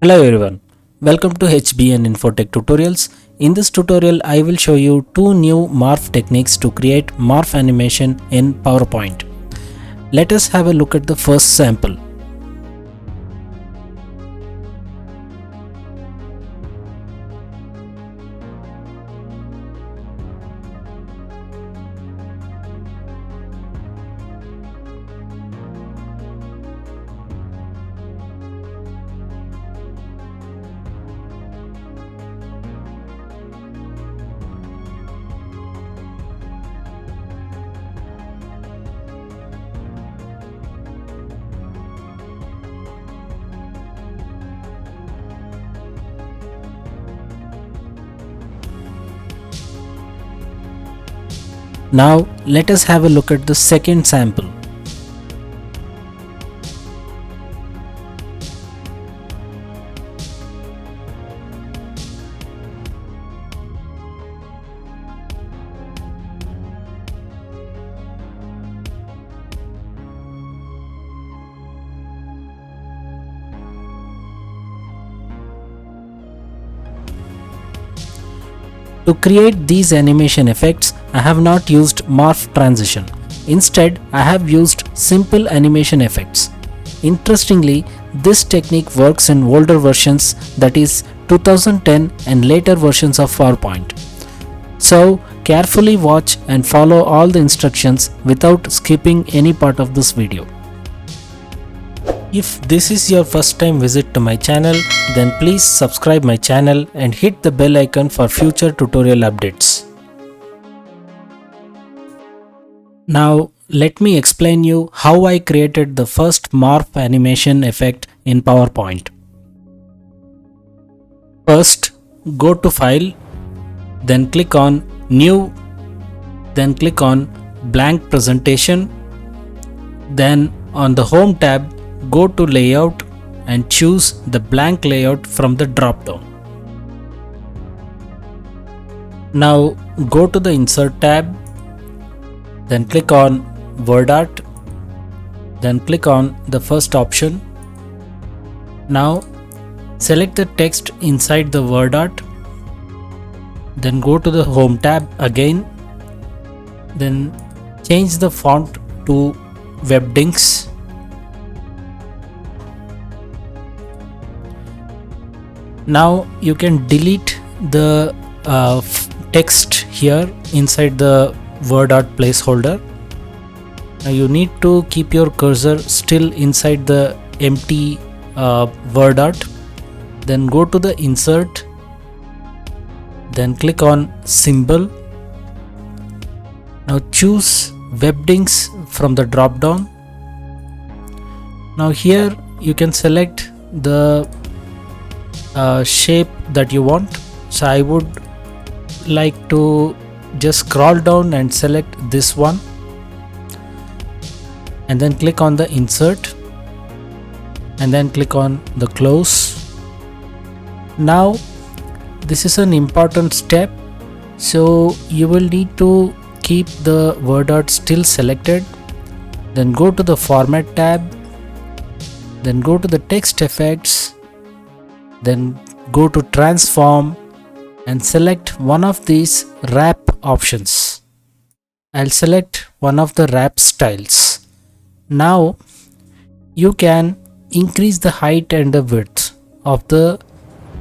Hello everyone, welcome to HBN Infotech Tutorials. In this tutorial, I will show you two new morph techniques to create morph animation in PowerPoint. Let us have a look at the first sample. Now let us have a look at the second sample. To create these animation effects, I have not used morph transition. Instead, I have used simple animation effects. Interestingly, this technique works in older versions, that is 2010 and later versions of PowerPoint. So, carefully watch and follow all the instructions without skipping any part of this video. If this is your first time visit to my channel, then please subscribe my channel and hit the bell icon for future tutorial updates. Now let me explain you how I created the first morph animation effect in PowerPoint. First, go to File, then click on New, then click on Blank Presentation, then on the Home tab, go to Layout and choose the blank layout from the drop down. Now go to the Insert tab, then click on Word Art, then click on the first option. Now select the text inside the Word Art, then go to the Home tab again, then change the font to Webdings. Now you can delete the text here inside the word art placeholder. Now you need to keep your cursor still inside the empty word art. Then go to the Insert, then click on Symbol. Now choose Webdings from the drop down. Now here you can select the shape that you want. So I would like to just scroll down and select this one and then click on the Insert and then click on the Close. Now this is an important step, so you will need to keep the word art still selected, then go to the Format tab, then go to the Text Effects, then go to Transform and select one of these wrap options. I'll select one of the wrap styles. Now you can increase the height and the width of the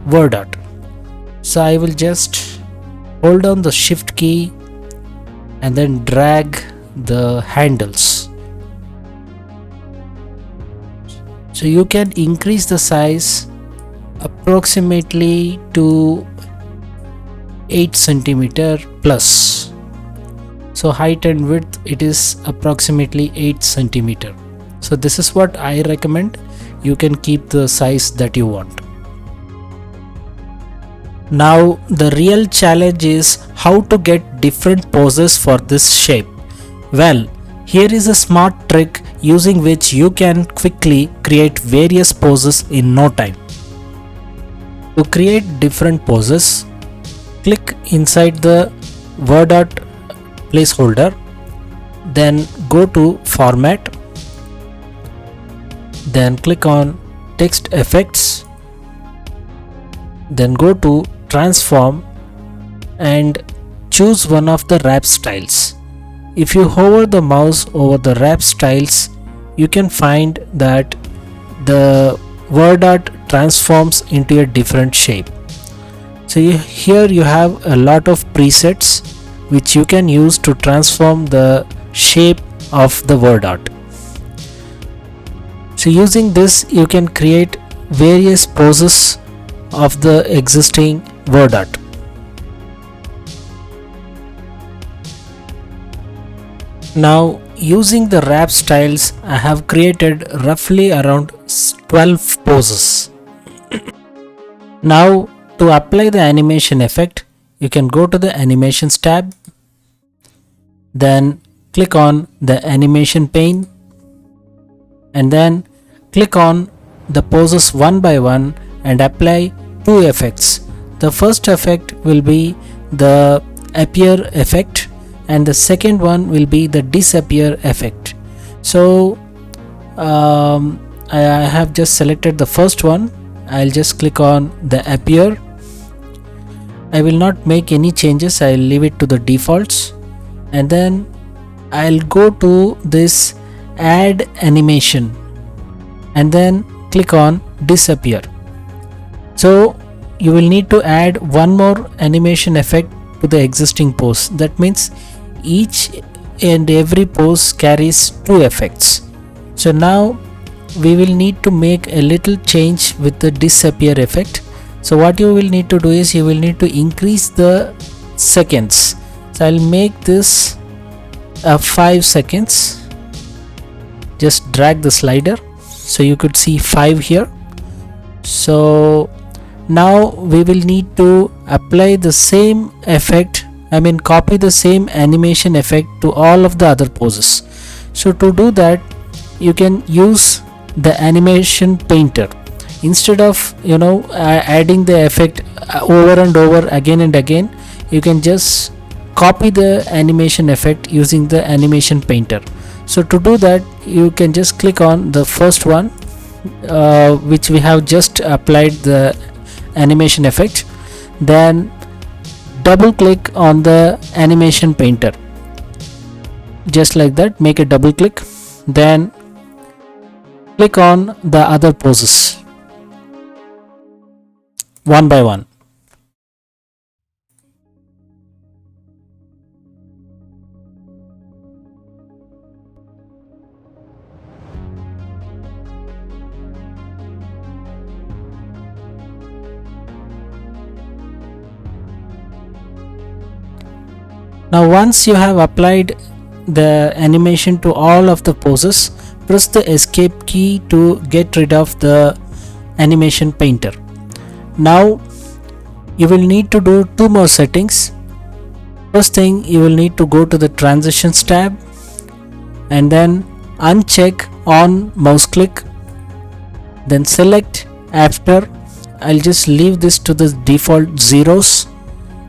word art. So I will just hold down the Shift key and then drag the handles. So you can increase the size approximately to 8 cm plus. So height and width, it is approximately 8 cm. So this is what I recommend. You can keep the size that you want. Now the real challenge is how to get different poses for this shape. Well, here is a smart trick using which you can quickly create various poses in no time. To create different poses, click inside the word art placeholder, then go to Format, then click on Text Effects, then go to transform and choose one of the wrap styles. If you hover the mouse over the wrap styles, you can find that the word art transforms into a different shape. So here you have a lot of presets which you can use to transform the shape of the word art. So using this you can create various poses of the existing word art. Now using the wrap styles, I have created roughly around 12 poses. Now to apply the animation effect, you can go to the animations tab, then click on the animation pane, and then click on the poses one by one and apply two effects. The first effect will be the appear effect and the second one will be the disappear effect. So I have just selected the first one. I'll just click on the appear. I will not make any changes, I'll leave it to the defaults, and then I'll go to this add animation and then click on disappear. So you will need to add one more animation effect to the existing pose. That means each and every pose carries two effects. So now we will need to make a little change with the disappear effect. So what you will need to do is you will need to increase the seconds. So I'll make this 5 seconds. Just drag the slider so you could see 5 here. So now we will need to apply the same effect, copy the same animation effect to all of the other poses. So to do that, you can use the animation painter. Instead of adding the effect over and over again and again, you can just copy the animation effect using the animation painter. So to do that, you can just click on the first one which we have just applied the animation effect, then double click on the animation painter, just like that. Make a double click, then click on the other poses one by one. Now once you have applied the animation to all of the poses, press the escape key to get rid of the animation painter. Now you will need to do two more settings. First thing, you will need to go to the transitions tab and then uncheck on mouse click, then select after. I'll just leave this to the default zeros,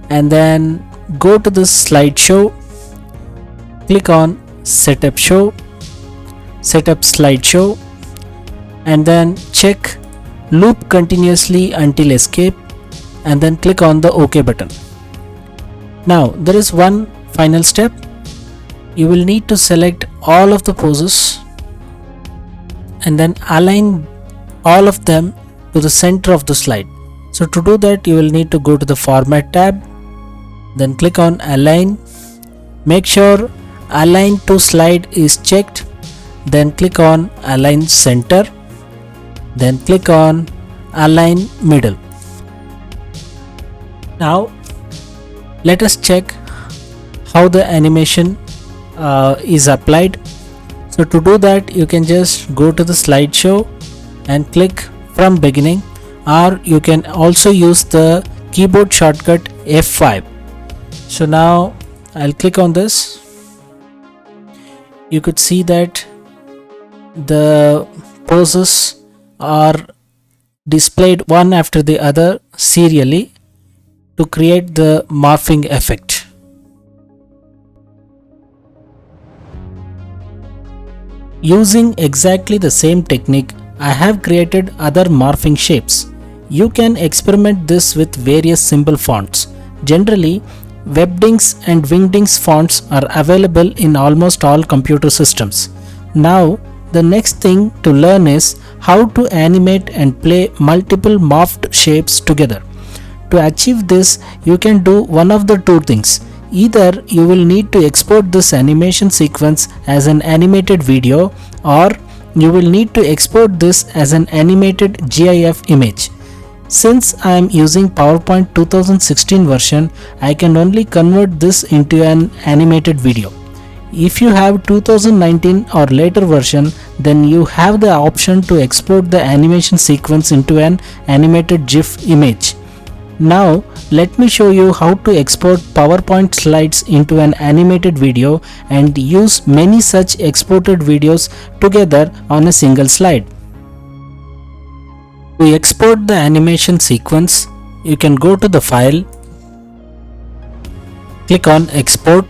and then go to the slideshow, click on setup show, setup slideshow, and then check loop continuously until escape, and then click on the OK button. Now there is one final step. You will need to select all of the poses and then align all of them to the center of the slide. So to do that, you will need to go to the format tab, then click on align. Make sure align to slide is checked, then click on align center, then click on align middle. Now let us check how the animation is applied. So to do that, you can just go to the slideshow and click from beginning, or you can also use the keyboard shortcut F5. So now I'll click on this. You could see that the poses are displayed one after the other serially to create the morphing effect. Using exactly the same technique, I have created other morphing shapes. You can experiment this with various symbol fonts. Generally, Webdings and Wingdings fonts are available in almost all computer systems. Now, the next thing to learn is how to animate and play multiple morphed shapes together. To achieve this, you can do one of the two things. Either you will need to export this animation sequence as an animated video, or you will need to export this as an animated GIF image. Since I am using PowerPoint 2016 version, I can only convert this into an animated video. If you have 2019 or later version, then you have the option to export the animation sequence into an animated GIF image. Now, let me show you how to export PowerPoint slides into an animated video and use many such exported videos together on a single slide. To export the animation sequence, you can go to the file, click on export,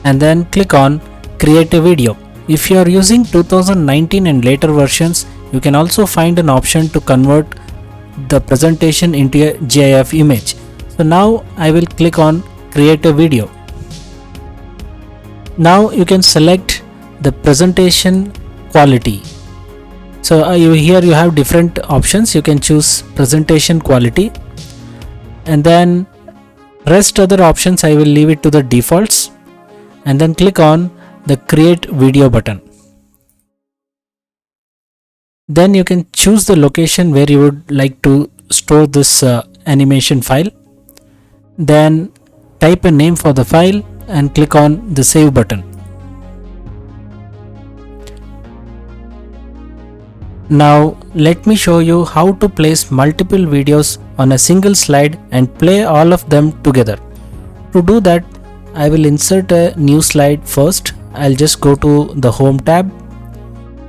and then click on create a video. If you are using 2019 and later versions, you can also find an option to convert the presentation into a GIF image. So now I will click on create a video. Now you can select the presentation quality. So here you have different options. You can choose presentation quality, and then rest other options I will leave it to the defaults, and then click on the create video button. Then you can choose the location where you would like to store this animation file. Then type a name for the file and click on the save button. Now let me show you how to place multiple videos on a single slide and play all of them together. To do that, I will insert a new slide first. I'll just go to the home tab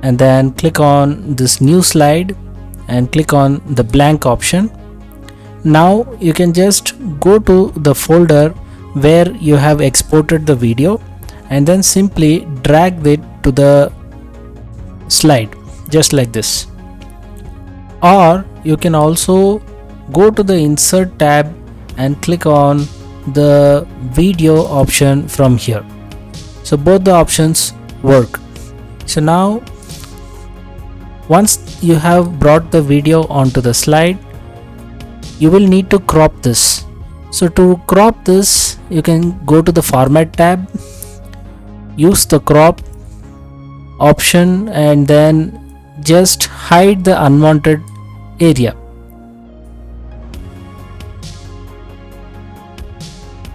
and then click on this new slide and click on the blank option. Now you can just go to the folder where you have exported the video and then simply drag it to the slide just like this. Or you can also go to the insert tab and click on the video option from here. So both the options work. So now once you have brought the video onto the slide, you will need to crop this. So to crop this, you can go to the format tab, use the crop option, and then just hide the unwanted area.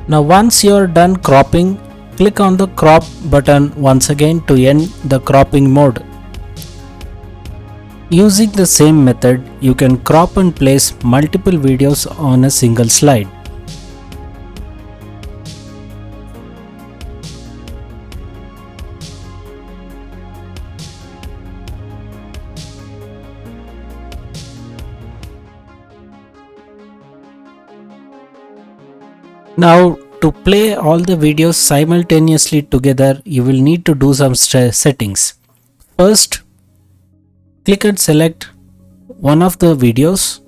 Now once you are done cropping, click on the crop button once again to end the cropping mode. Using the same method, you can crop and place multiple videos on a single slide. Now to play all the videos simultaneously together, you will need to do some settings. First, click and select one of the videos,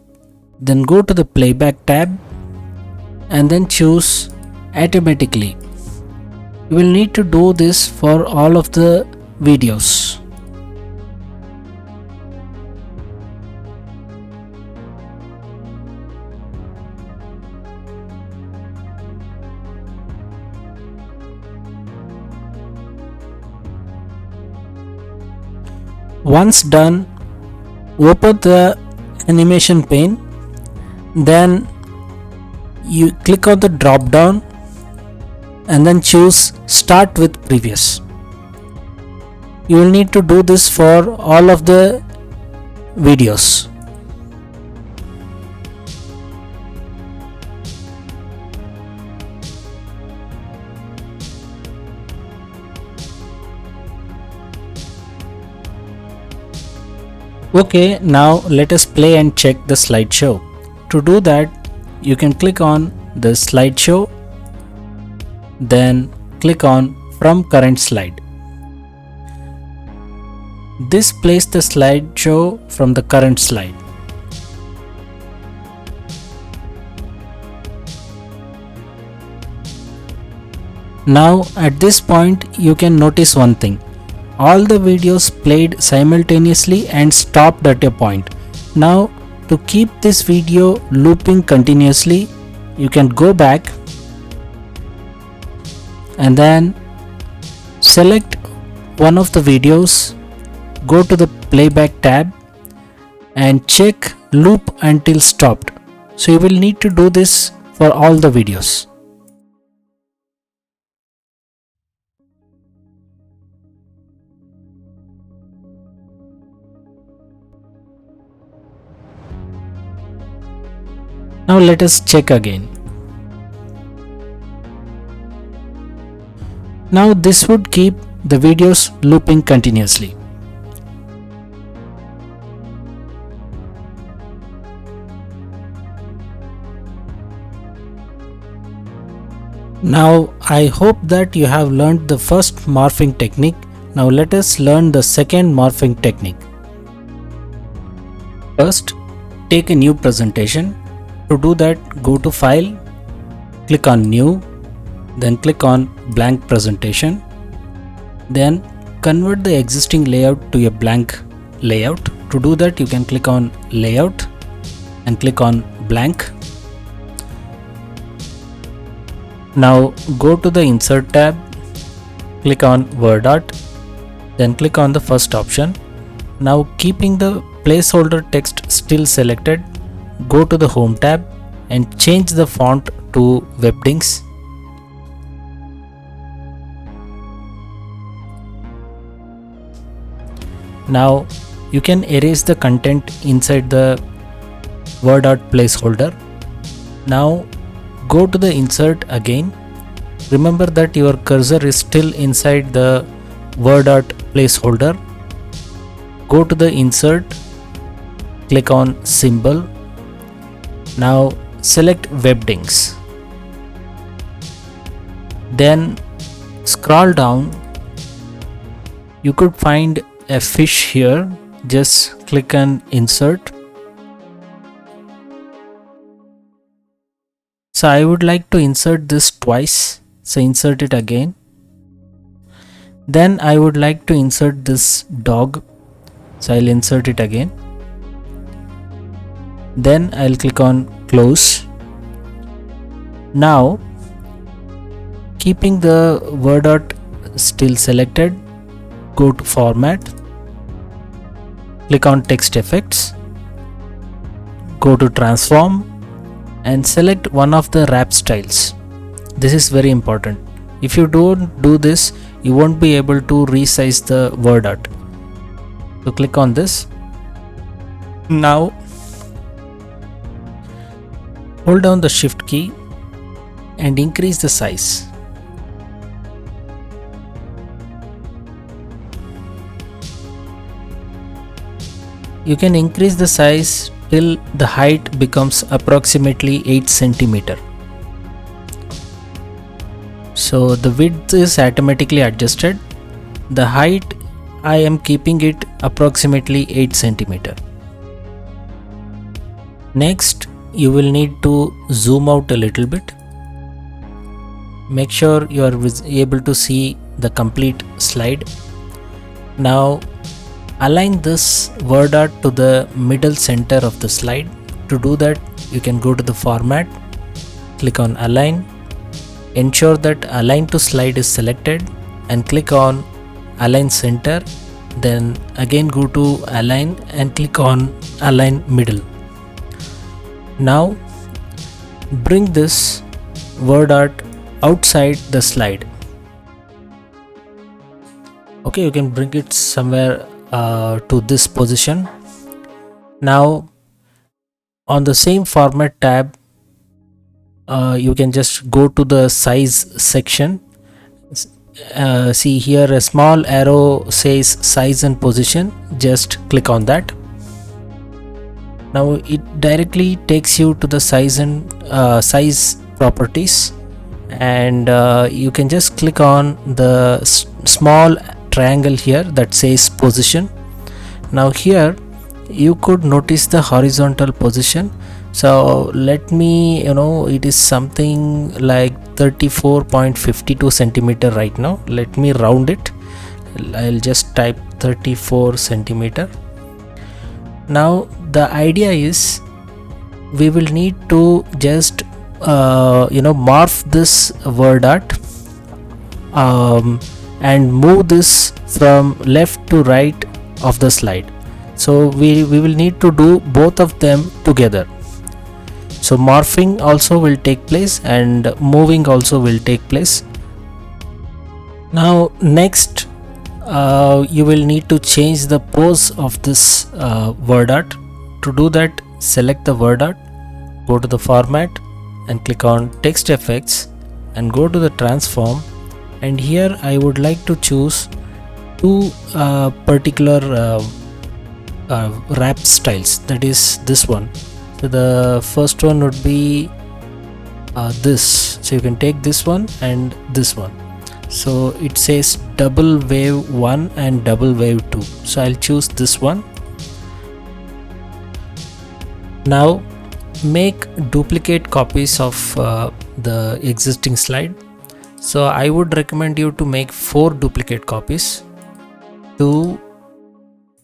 then go to the playback tab and then choose automatically. You will need to do this for all of the videos. Once done, open the animation pane, then you click on the drop down and then choose start with previous. You will need to do this for all of the videos. Okay, now let us play and check the slideshow. To do that, you can click on the slideshow, then click on from current slide. This plays the slideshow from the current slide. Now at this point you can notice one thing. All the videos played simultaneously and stopped at a point. Now to keep this video looping continuously, you can go back and then select one of the videos, go to the playback tab and check loop until stopped. So you will need to do this for all the videos. Now let us check again. Now this would keep the videos looping continuously. Now I hope that you have learned the first morphing technique. Now let us learn the second morphing technique. First, take a new presentation. To do that, go to File, click on New, then click on Blank Presentation. Then convert the existing layout to a blank layout. To do that, you can click on Layout and click on Blank. Now go to the Insert tab, click on Word Art, then click on the first option. Now keeping the placeholder text still selected, go to the Home tab and change the font to Webdings. Now you can erase the content inside the Word Art placeholder. Now go to the Insert again. Remember that your cursor is still inside the Word Art placeholder. Go to the Insert, click on Symbol. Now select Webdings. Then scroll down. You could find a fish here. Just click on Insert. So I would like to insert this twice. So insert it again. Then I would like to insert this dog. So I'll insert it again. Then I'll click on Close. Now keeping the Word Art still selected, go to Format, click on Text Effects, go to Transform and select one of the wrap styles. This is very important. If you don't do this, you won't be able to resize the Word Art. So click on this. Now hold down the Shift key and increase the size. You can increase the size till the height becomes approximately 8 cm. So the width is automatically adjusted. The height I am keeping it approximately 8 cm. Next, you will need to zoom out a little bit. Make sure you are able to see the complete slide. Now align this Word Art to the middle center of the slide. To do that, you can go to the Format, click on Align, ensure that Align to Slide is selected and click on Align Center. Then again go to Align and click on Align Middle. Now bring this Word Art outside the slide. Okay, you can bring it somewhere to this position. Now on the same Format tab, you can just go to the Size section. See here a small arrow says Size and Position. Just click on that. Now it directly takes you to the size and size properties, and you can just click on the small triangle here that says Position. Now here you could notice the horizontal position. So let me, it is something like 34.52 centimeter right now. Let me round it. I'll just type 34 centimeter. Now the idea is we will need to just morph this word art and move this from left to right of the slide. So we will need to do both of them together. So morphing also will take place and moving also will take place. Now next you will need to change the pose of this word art. To do that, select the word art, go to the format and click on text effects and go to the transform, and here I would like to choose two particular wrap styles, that is this one. So the first one would be this, so you can take this one and this one. So it says double wave 1 and double wave 2, so I'll choose this one. Now make duplicate copies of the existing slide. So I would recommend you to make 4 duplicate copies, 2,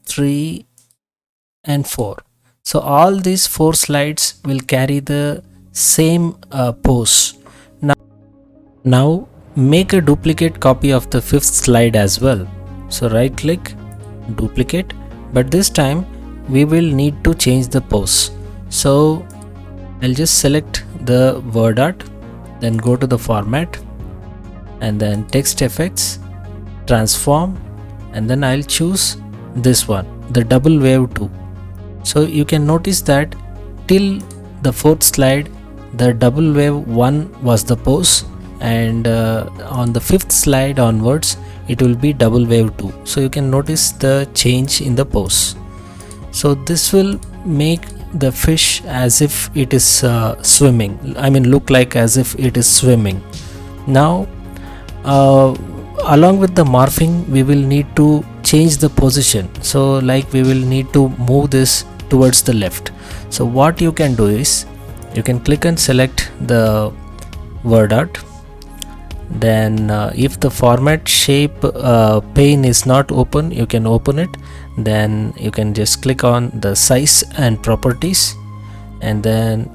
3 and 4. So all these 4 slides will carry the same pose. Now make a duplicate copy of the 5th slide as well. So right click, duplicate, but this time we will need to change the pose. So I'll just select the word art, then go to the format and then text effects, transform, and then I'll choose this one, the double wave 2. So you can notice that till the 4th slide the double wave 1 was the pose, and on the 5th slide onwards it will be double wave 2. So you can notice the change in the pose. So this will make the fish as if it is swimming, look like as if it is swimming. Now along with the morphing we will need to change the position. So like we will need to move this towards the left. So what you can do is you can click and select the word art, then if the format shape pane is not open, you can open it, then you can just click on the size and properties, and then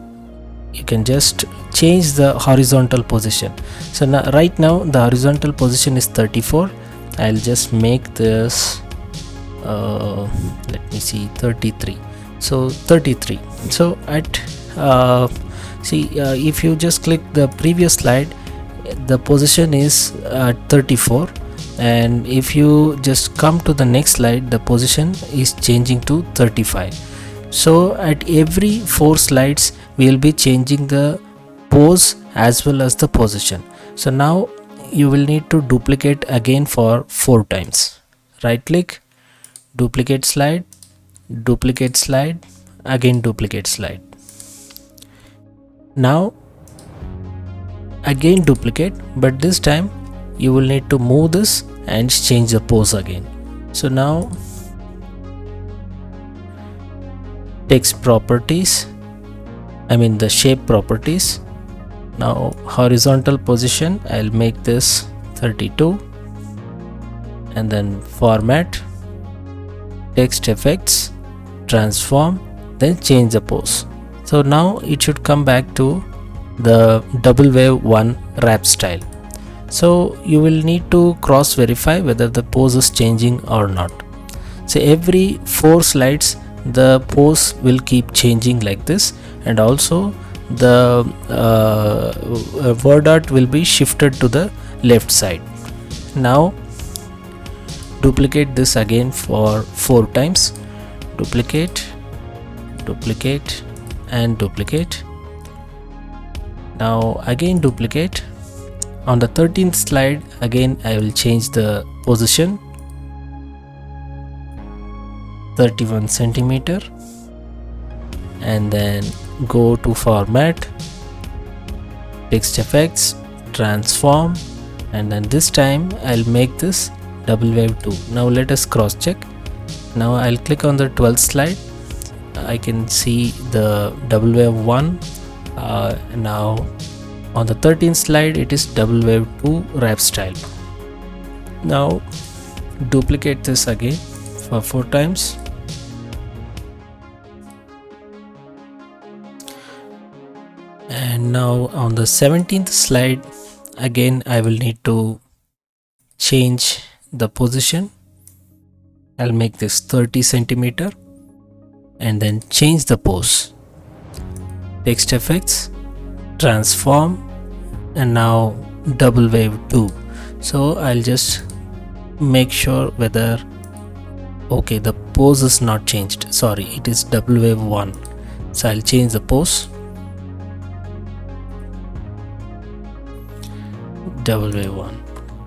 you can just change the horizontal position. So now, right now the horizontal position is 34. I'll just make this let me see, 33. So 33. So at if you just click the previous slide, the position is at 34, and if you just come to the next slide the position is changing to 35. So at every 4 slides we will be changing the pose as well as the position. So now you will need to duplicate again for 4 times. Right click, duplicate slide, again duplicate slide. Now again duplicate, but this time you will need to move this and change the pose again. So now text properties, the shape properties. Now horizontal position, I'll make this 32, and then format, text effects, transform, then change the pose. So now it should come back to the double wave 1 wrap style. So you will need to cross verify whether the pose is changing or not. So every 4 slides the pose will keep changing like this, and also the word art will be shifted to the left side. Now duplicate this again for 4 times, duplicate and duplicate. Now again duplicate. On the 13th slide again I will change the position, 31 centimeter, and then go to format, text effects, transform, and then this time I'll make this double wave 2. Now let us cross check. Now I'll click on the 12th slide, I can see the double wave 1. Now on the 13th slide it is double wave 2 wrap style. Now duplicate this again for 4 times. And now on the 17th slide again I will need to change the position. I'll make this 30 centimeter and then change the pose. Text effects, transform, and now double wave 2. So I'll just make sure whether okay, the pose is not changed. Sorry, it is double wave 1. So I'll change the pose. Double wave 1.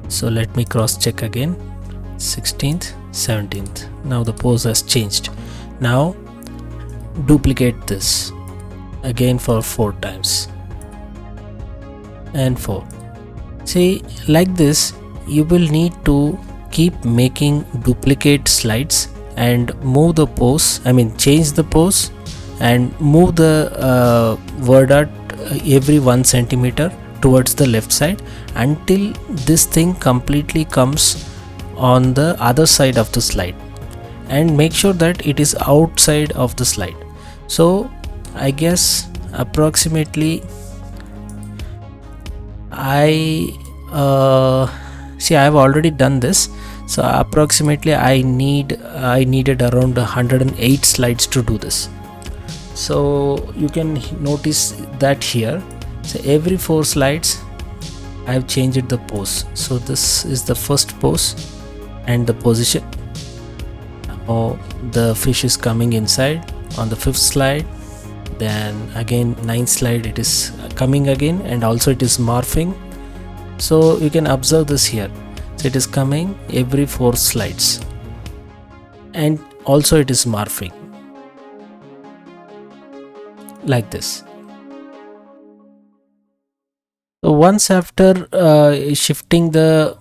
So let me cross check again. 16th, 17th. Now the pose has changed. Now duplicate this again for 4 times and 4. See, like this you will need to keep making duplicate slides and move the pose, change the pose and move the word art every 1 centimeter towards the left side until this thing completely comes on the other side of the slide, and make sure that it is outside of the slide. So I guess approximately I have already done this. So approximately I needed around 108 slides to do this. So you can notice that here. So every 4 slides I have changed the pose. So this is the first pose and the position. Now the fish is coming inside on the 5th slide. Then again 9th slide it is coming again, and also it is morphing. So you can observe this here. So it is coming every 4 slides and also it is morphing like this. So once after shifting the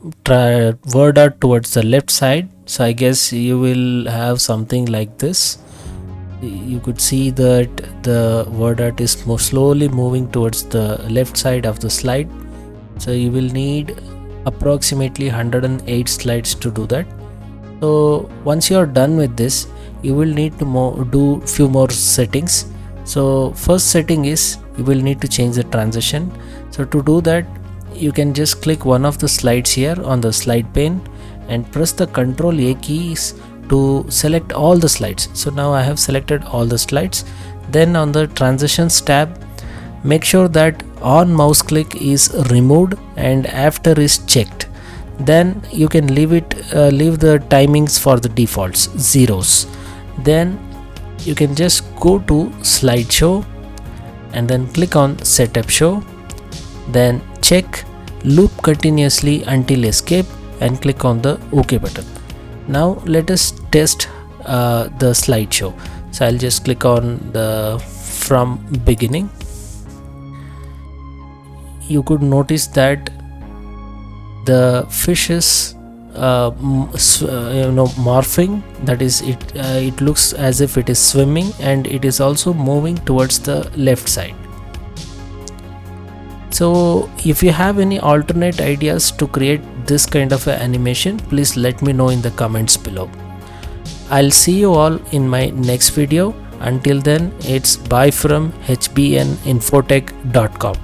word art towards the left side, so I guess you will have something like this. You could see that the word art is more slowly moving towards the left side of the slide. So you will need approximately 108 slides to do that. So once you are done with this, you will need to do few more settings. So first setting is you will need to change the transition. So to do that, you can just click one of the slides here on the slide pane and press the Ctrl A keys to select all the slides. So now I have selected all the slides. Then on the transitions tab, make sure that on mouse click is removed and after is checked. Then you can leave the timings for the defaults, zeros. Then you can just go to slideshow and then click on setup show. Then check loop continuously until escape and click on the OK button. Now let us test the slideshow. So I'll just click on the from beginning. You could notice that the fish is morphing, that is it looks as if it is swimming, and it is also moving towards the left side. So if you have any alternate ideas to create this kind of an animation, please let me know in the comments below. I'll see you all in my next video. Until then, it's bye from hbninfotech.com.